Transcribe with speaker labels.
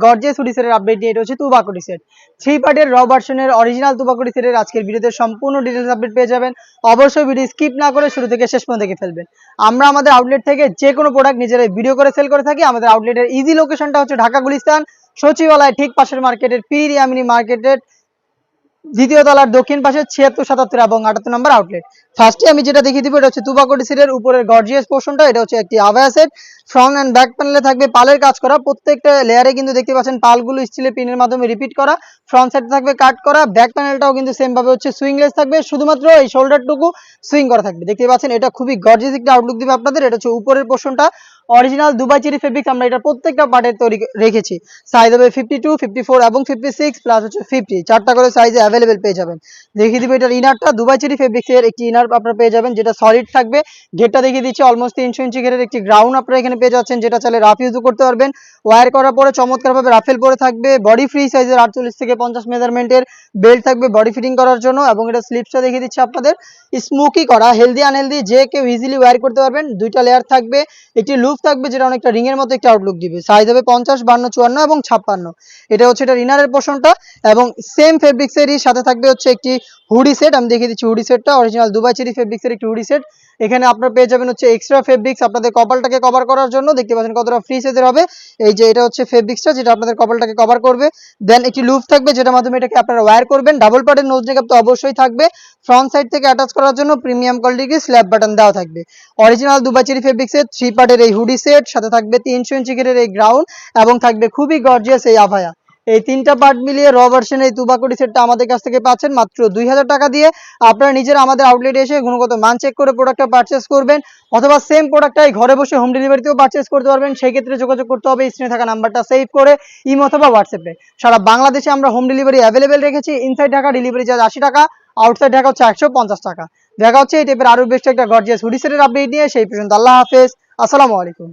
Speaker 1: Gorgeous hoodie সেটের update নিয়ে এটা হচ্ছে তুবাকুটি সেট 3 পার্টের র ভার্সনের অরিজিনাল তুবাকুটি সেটের আজকের ভিডিওতে সম্পূর্ণ ডিটেইলস আপডেট পেয়ে যাবেন। অবশ্যই ভিডিও স্কিপ না করে শুরু থেকে শেষ পর্যন্ত দেখে ফেলবেন। আমরা আমাদের আউটলেট থেকে যে কোনো প্রোডাক্ট নিজেরাই ভিডিও করে সেল করে থাকি। আমাদের আউটলেটের ইজি লোকেশনটা হচ্ছে ঢাকা গুলিস্তান সচিবালয় ঠিক পাশের মার্কেটের পীর ইয়ামিনী মার্কেটের দ্বিতীয় তলার দক্ষিণ পাশে 76, 77 এবং 78 নম্বর আউটলেট। ফার্স্টে আমি যেটা দেখিয়ে দিব এটা হচ্ছে তুবাকুটি সেটের উপরের গর্জিয়াস পোর্শনটা। এটা হচ্ছে একটি আভায়া সেট, ফ্রন্ট এন্ড ব্যাক প্যানেলে থাকবে পালের কাজ করা। প্রত্যেকটা লেয়ারে কিন্তু দেখতে পাচ্ছেন পালগুলো স্টিলের পিনের মাধ্যমে রিপিট করা। ফ্রন্ট সাইডে থাকবে কাট করা, ব্যাক প্যানেলটাও কিন্তু সেম ভাবে হচ্ছে সুইংলেস থাকবে, শুধুমাত্র এই শোল্ডারটুকু সুইং করা থাকবে। দেখতে পাচ্ছেন এটা খুবই গর্জিয়াস একটা আউটলুক দিবে আপনাদের। এটা হচ্ছে উপরের পোর্শনটা অরিজিনাল দুবাই চেরি ফেব্রিক্স, আমরা এটা প্রত্যেকটা পার্টের তৈরি রেখেছি। সাইজ হবে 52, 54 এবং 56 প্লাস হচ্ছে 50, চারটা করে সাইজে অ্যাভেলেবেল পেয়ে যাবেন। দেখিয়ে দিবে এটার ইনারটা দুবাই চেরি ফেব্রিক্স এর একটি ইনার আপনারা পেয়ে যাবেন যেটা সলিড থাকবে। ঘেরটা দেখিয়ে দিচ্ছি অলমোস্ট 300 ইঞ্চি ঘেরের একটি গ্রাউন্ড আপনারা এখানে পেয়ে যাচ্ছেন, যেটা চাইলে রাফ ইউজও করতে পারবেন। ওয়্যার করার পরে চমৎকারভাবে রাফেল পরে থাকবে। বডি ফ্রি সাইজের 48 থেকে 50 মেজারমেন্টের বেল্ট থাকবে বডি ফিটিং করার জন্য। এবং এটা স্লিপসটা দেখিয়ে দিচ্ছি আপনাদের স্মোকি করা, হেলদি আনহেলদি যে কেউ ইজিলি ওয়্যার করতে পারবেন। দুইটা লেয়ার থাকবে, একটি লুপ থাকবে যেটা অনেকটা রিং এর মতো একটা আউটলুক দিবে। সাইজ হবে 50, 52, 54 এবং 56। এটা হচ্ছে এটা ইনারের পোর্শনটা। এবং সেম ফেব্রিক্সেরই সাথে থাকবে হচ্ছে একটি হুডি সেট। আমি দেখিয়ে দিচ্ছি হুডি সেটটা অরিজিনাল দুবাই চেরি ফেব্রিক্সের একটি হুডি সেট। এখানে আপনারা পেয়ে যাবেন হচ্ছে এক্সট্রা ফেব্রিক্স আপনাদের কপালটাকে কভার করার জন্য। দেখতে পাচ্ছেন কতটা ফ্রি সাইজের হবে। এই যে এটা হচ্ছে ফেব্রিক্সটা যেটা আপনাদের কপালটাকে কভার করবে। দেন একটি লুপ থাকবে যেটার মাধ্যমে এটাকে আপনারা ওয়্যার করবেন। ডাবল পার্টের নোজ নেকআপ তো অবশ্যই থাকবে। ফ্রন্ট সাইড থেকে অ্যাটাচ করার জন্য প্রিমিয়াম কোয়ালিটির স্ল্যাব বাটন দেওয়া থাকবে। অরিজিনাল দুবাই চেরি ফেব্রিক্সের 3 পার্টের এই হুডি সেট, সাথে থাকবে 300 ইঞ্চি ঘেরের এই গ্রাউন্ড এবং থাকবে খুবই গর্জিয়াস এই আভায়া। এই তিনটা পার্ট মিলিয়ে র ভার্সনের এই তুবাকুটি সেটটা আমাদের কাছ থেকে পাচ্ছেন মাত্র 2000 টাকা দিয়ে। আপনারা নিজেরা আমাদের আউটলেটে এসে গুণগত মান চেক করে প্রোডাক্টটা পারচেস করবেন, অথবা সেম প্রোডাক্টটাই ঘরে বসে হোম ডেলিভারিতেও পারচেস করতে পারবেন। সেই ক্ষেত্রে যোগাযোগ করতে হবে স্ক্রিনে থাকা নাম্বারটা সেভ করে ইমো অথবা হোয়াটসঅ্যাপে। সারা বাংলাদেশে আমরা হোম ডেলিভারি অ্যাভেলেবেল রেখেছি। ইনসাইড ঢাকা ডেলিভারি চার্জ 80 টাকা, আউটসাইড ঢাকা হচ্ছে 150 টাকা। দেখা হচ্ছে এই টাইপের আরো বেস্ট একটা গর্জিয়াস হুডি সেটের আপডেট নিয়ে। সেই পর্যন্ত আল্লাহ হাফেজ, আসসালামু আলাইকুম।